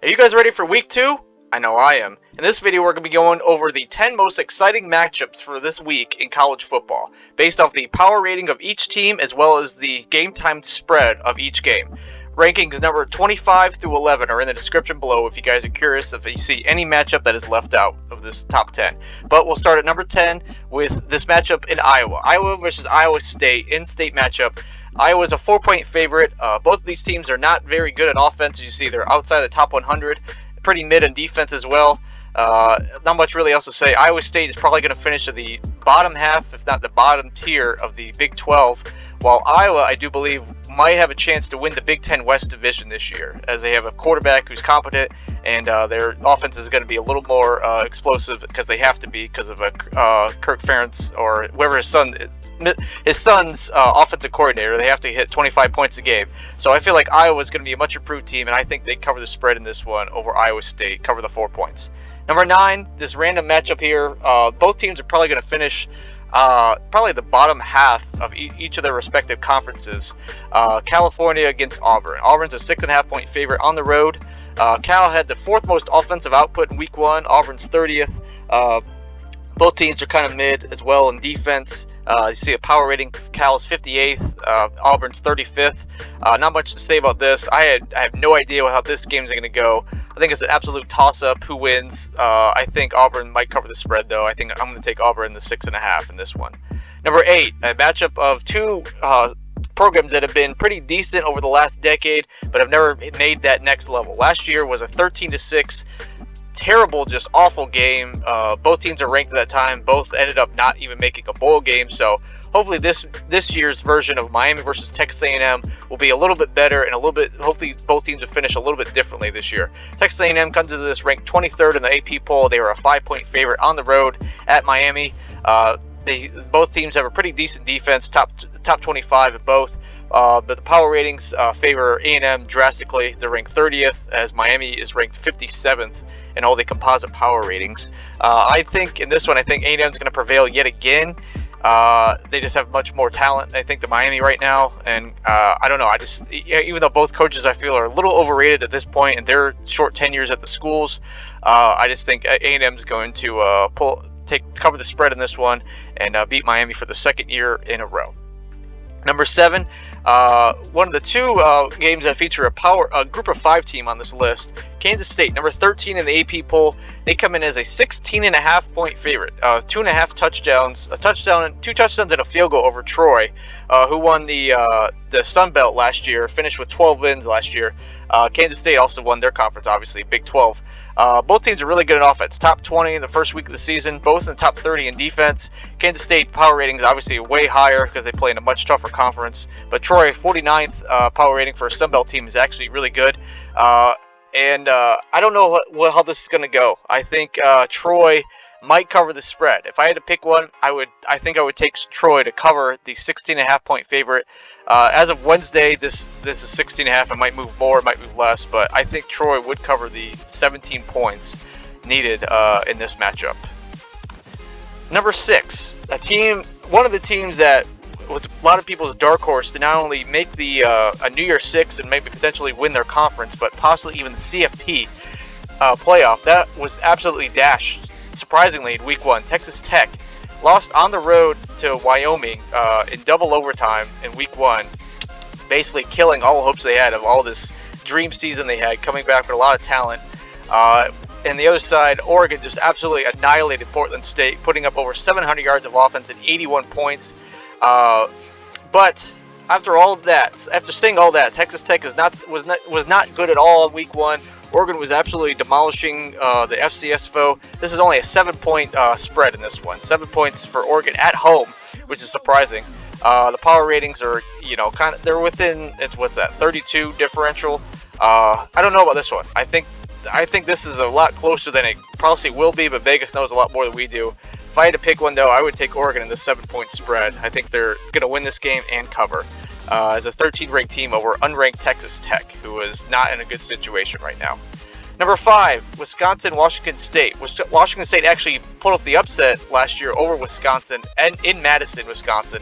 Are you guys ready for week 2? I know I am. In this video, we're going to be going over the 10 most exciting matchups for this week in college football, based off the power rating of each team as well as the game time spread of each game. Rankings number 25 through 11 are in the description below if you guys are curious if you see any matchup that is left out of this top 10. But we'll start at number 10 with this matchup in Iowa. Iowa versus Iowa State, in-state matchup. Iowa's a 4-point favorite. Both of these teams are not very good at offense. As you see, they're outside the top 100. Pretty mid in defense as well. Not much really else to say. Iowa State is probably going to finish at the bottom half, if not the bottom tier of the Big 12, while Iowa, I do believe, might have a chance to win the Big 10 West Division this year, as they have a quarterback who's competent, and their offense is going to be a little more explosive because they have to be because of Kirk Ferentz or whoever his son's offensive coordinator. They have to hit 25 points a game. So I feel like Iowa is going to be a much improved team, and I think they cover the spread in this one over Iowa State, cover the 4 points. Number 9, this random matchup here. Both teams are probably going to finish probably the bottom half of each of their respective conferences. California against Auburn. Auburn's a 6.5 point favorite on the road. Cal had the 4th most offensive output in week 1. Auburn's 30th. Both teams are kind of mid as well in defense. You see a power rating. Cal's 58th. Auburn's 35th. Not much to say about this. I have no idea how this game is going to go. I think it's an absolute toss-up. Who wins? I think Auburn might cover the spread, though. I think I'm going to take Auburn in the 6.5 in this one. Number 8, a matchup of two programs that have been pretty decent over the last decade, but have never made that next level. Last year was a 13-6. Terrible, just awful game. Both teams are ranked at that time. Both ended up not even making a bowl game. So hopefully this year's version of Miami versus Texas A&M will be a little bit better and a little bit. Hopefully both teams will finish a little bit differently this year. Texas A&M comes into this ranked 23rd in the AP poll. They were a 5-point favorite on the road at Miami. Both teams have a pretty decent defense, top 25 at both. But the power ratings favor A&M drastically. They're ranked 30th, as Miami is ranked 57th in all the composite power ratings. I think in this one, I think A&M is going to prevail yet again. They just have much more talent, I think, than Miami right now. And I don't know. Even though both coaches I feel are a little overrated at this point in their short tenures at the schools, I just think A&M is going to cover the spread in this one and beat Miami for the 2nd year in a row. Number 7, one of the two games that feature a group of 5 team on this list. Kansas State, number 13 in the AP poll. They come in as a 16.5 point favorite. 2.5 touchdowns, 2 touchdowns and a field goal over Troy, who won the Sun Belt last year, finished with 12 wins last year. Kansas State also won their conference, obviously, Big 12. Both teams are really good at offense. Top 20 in the first week of the season, both in the top 30 in defense. Kansas State power ratings obviously way higher because they play in a much tougher conference. But Troy, 49th power rating for a Sun Belt team, is actually really good. I don't know how this is going to go. I think Troy might cover the spread. If I had to pick one, I think I would take Troy to cover the 16.5 point favorite. As of Wednesday, this is 16.5. It might move more, it might move less, but I think Troy would cover the 17 points needed in this matchup. Number 6, one of the teams that was a lot of people's dark horse to not only make the a New Year's Six and maybe potentially win their conference, but possibly even the CFP playoff. That was absolutely dashed, surprisingly, in week 1. Texas Tech lost on the road to Wyoming in double overtime in week 1, basically killing all hopes they had of all this dream season they had, coming back with a lot of talent. And the other side, Oregon just absolutely annihilated Portland State, putting up over 700 yards of offense and 81 points. But after all of that, after seeing all that, Texas Tech was not good at all in week 1. Oregon was absolutely demolishing the FCS foe. This is only a 7-point spread in this one. 7 points for Oregon at home, which is surprising. The power ratings are, they're within, 32 differential. I don't know about this one. I think this is a lot closer than it probably will be, but Vegas knows a lot more than we do. If I had to pick one, though, I would take Oregon in the 7-point spread. I think they're going to win this game and cover as a 13th-ranked team over unranked Texas Tech, who is not in a good situation right now. Number 5, Wisconsin-Washington State. Washington State actually pulled off the upset last year over Wisconsin and in Madison, Wisconsin.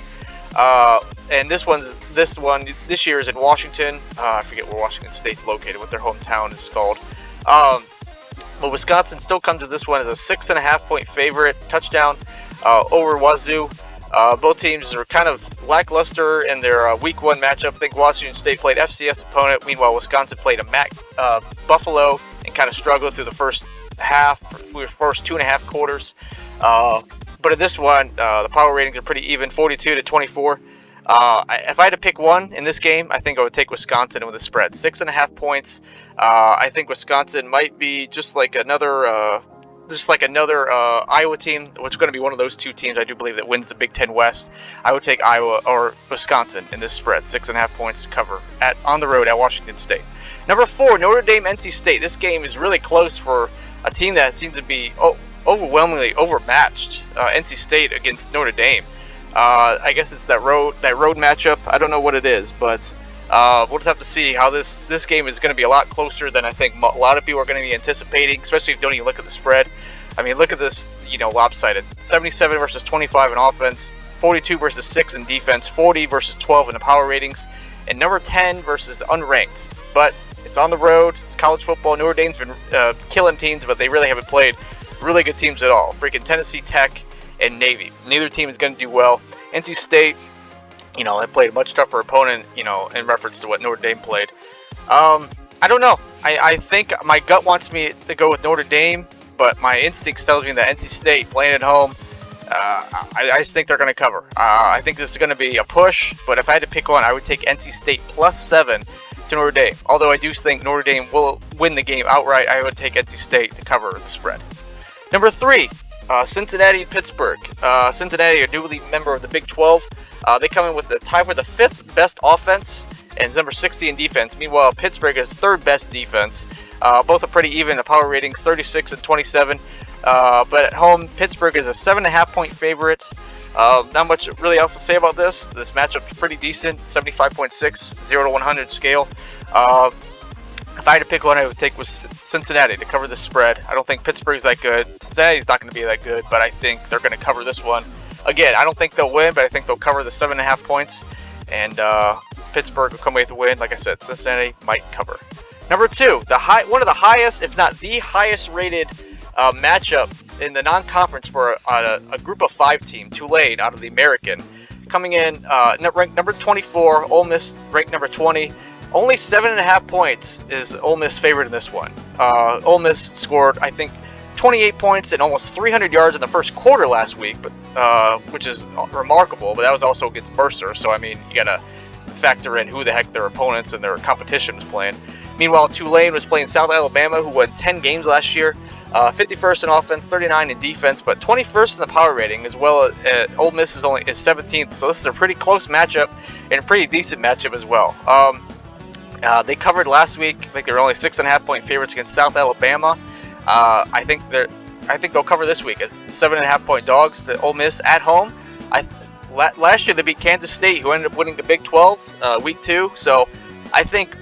And this year is in Washington. I forget where Washington State's located, what their hometown is called. But Wisconsin still comes to this one as a 6.5-point favorite, touchdown over Wazoo. Both teams are kind of lackluster in their Week 1 matchup. I think Washington State played FCS opponent. Meanwhile, Wisconsin played a Buffalo and kind of struggled through the first half, first 2.5 quarters. But in this one, the power ratings are pretty even, 42-24. If I had to pick one in this game, I think I would take Wisconsin with a spread, 6.5 points. I think Wisconsin might be just like another Iowa team, which is going to be one of those two teams I do believe that wins the Big Ten West. I would take Iowa or Wisconsin in this spread, 6.5 points to cover on the road at Washington State. Number 4, Notre Dame, NC State. This game is really close for a team that seems to be overwhelmingly overmatched. NC State against Notre Dame. I guess it's that road matchup. I don't know what it is, but we'll just have to see how this game is going to be a lot closer than I think a lot of people are going to be anticipating, especially if you don't even look at the spread. I mean, look at this, lopsided. 77 versus 25 in offense, 42 versus 6 in defense, 40 versus 12 in the power ratings, and number 10 versus unranked. But it's on the road. It's college football. Notre Dame's been killing teams, but they really haven't played really good teams at all. Freaking Tennessee Tech and Navy. Neither team is going to do well. NC State, they played a much tougher opponent, in reference to what Notre Dame played. I don't know. I think my gut wants me to go with Notre Dame, but my instincts tells me that NC State playing at home, I just think they're going to cover. I think this is going to be a push, but if I had to pick one, I would take NC State +7 to Notre Dame. Although I do think Notre Dame will win the game outright, I would take NC State to cover the spread. Number 3, Cincinnati, Pittsburgh. Cincinnati, a newly member of the Big 12. They come in with the tie for the 5th best offense and number 60 in defense. Meanwhile, Pittsburgh is 3rd best defense. Both are pretty even in the power ratings, 36 and 27. But at home, Pittsburgh is a 7.5-point favorite. Not much really else to say about this. This matchup is pretty decent, 75.6, 0 to 100 scale. If I had to pick one, I would take with Cincinnati to cover the spread. I don't think Pittsburgh's that good. Cincinnati's not going to be that good, but I think they're going to cover this one. Again, I don't think they'll win, but I think they'll cover the 7.5 points, and Pittsburgh will come away with the win. Like I said, Cincinnati might cover. Number 2, one of the highest, if not the highest-rated matchup in the non-conference for a group of 5 team, Tulane out of the American, coming in ranked number 24. Ole Miss ranked number 20. Only 7.5 points is Ole Miss favorite in this one. Ole Miss scored, I think, 28 points and almost 300 yards in the first quarter last week, but which is remarkable. But that was also against Mercer, so I mean, you gotta factor in who the heck their opponents and their competition was playing. Meanwhile, Tulane was playing South Alabama, who won 10 games last year. 51st in offense, 39 in defense, but 21st in the power rating, as well as Ole Miss is 17th. So this is a pretty close matchup and a pretty decent matchup as well. They covered last week. I think they were only 6.5-point favorites against South Alabama. I think they'll cover this week as 7.5-point dogs to Ole Miss at home. Last year they beat Kansas State, who ended up winning the Big 12 week 2. So I think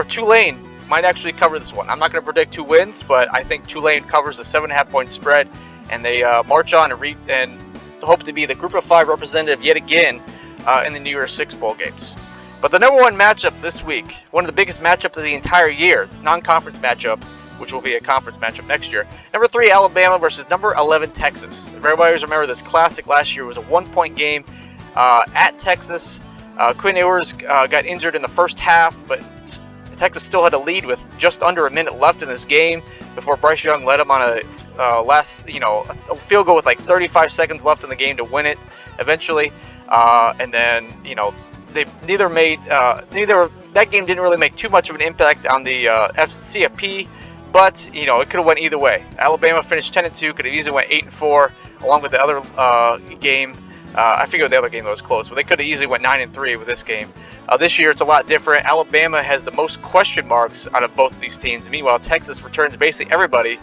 Tulane might actually cover this one. I'm not going to predict who wins, but I think Tulane covers the 7.5-point spread, and they march on and hope to be the Group of 5 representative yet again in the New Year's 6 bowl games. But the number 1 matchup this week, one of the biggest matchups of the entire year, non-conference matchup, which will be a conference matchup next year. Number 3, Alabama versus number 11, Texas. Everybody always remember this classic last year was a 1-point game at Texas. Quinn Ewers got injured in the first half, but Texas still had a lead with just under a minute left in this game before Bryce Young led them on a field goal with like 35 seconds left in the game to win it eventually. And then, that game didn't really make too much of an impact on the CFP, but it could have went either way. Alabama finished 10-2, could have easily went 8-4, along with the other game. I figured the other game was close, but they could have easily went 9-3 with this game. This year it's a lot different. Alabama has the most question marks out of both these teams. Meanwhile, Texas returns basically everybody,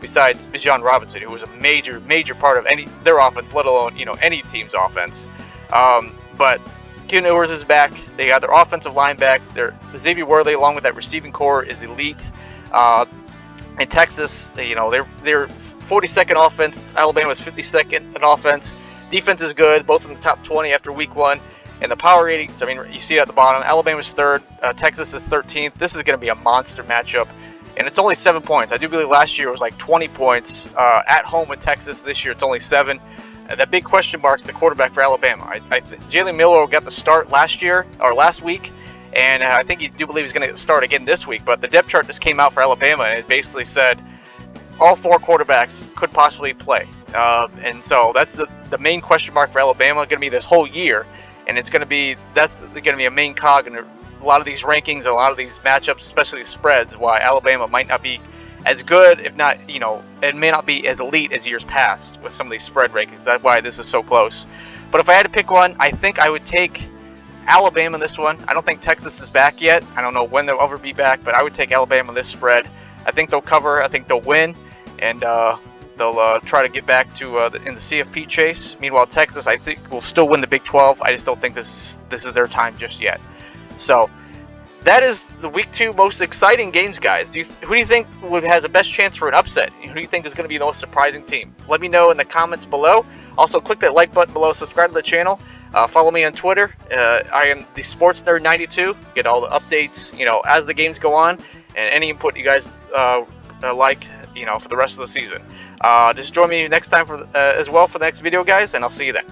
besides Bijan Robinson, who was a major part of their offense, let alone any team's offense. But Quinn Ewers is back. They got their offensive line back. Xavier Worthy, along with that receiving core, is elite. In Texas, they're 42nd offense. Alabama's 52nd in offense. Defense is good, both in the top 20 after week 1. And the power ratings, you see it at the bottom. Alabama's 3rd. Texas is 13th. This is going to be a monster matchup. and it's only 7 points. I do believe last year it was like 20 points at home with Texas. This year it's only 7. That big question mark is the quarterback for Alabama. Jalen Milroe got the start last week, and I think you do believe he's going to start again this week. But the depth chart just came out for Alabama, and it basically said all 4 quarterbacks could possibly play. And so that's the main question mark for Alabama going to be this whole year, and that's going to be a main cog in a lot of these rankings, a lot of these matchups, especially spreads. Why Alabama might not be as good, if not, it may not be as elite as years past with some of these spread rankings. That's why this is so close. But if I had to pick one, I think I would take Alabama in this one. I don't think Texas is back yet. I don't know when they'll ever be back, but I would take Alabama in this spread. I think they'll cover. I think they'll win, and they'll try to get back to in the CFP chase. Meanwhile, Texas, I think, will still win the Big 12. I just don't think this is their time just yet. So that is the Week 2 most exciting games, guys. Who do you think has the best chance for an upset? Who do you think is going to be the most surprising team? Let me know in the comments below. Also, click that like button below. Subscribe to the channel. Follow me on Twitter. I am the Sports Nerd 92. Get all the updates, as the games go on, and any input you guys like, for the rest of the season. Just join me next time as well for the next video, guys, and I'll see you then.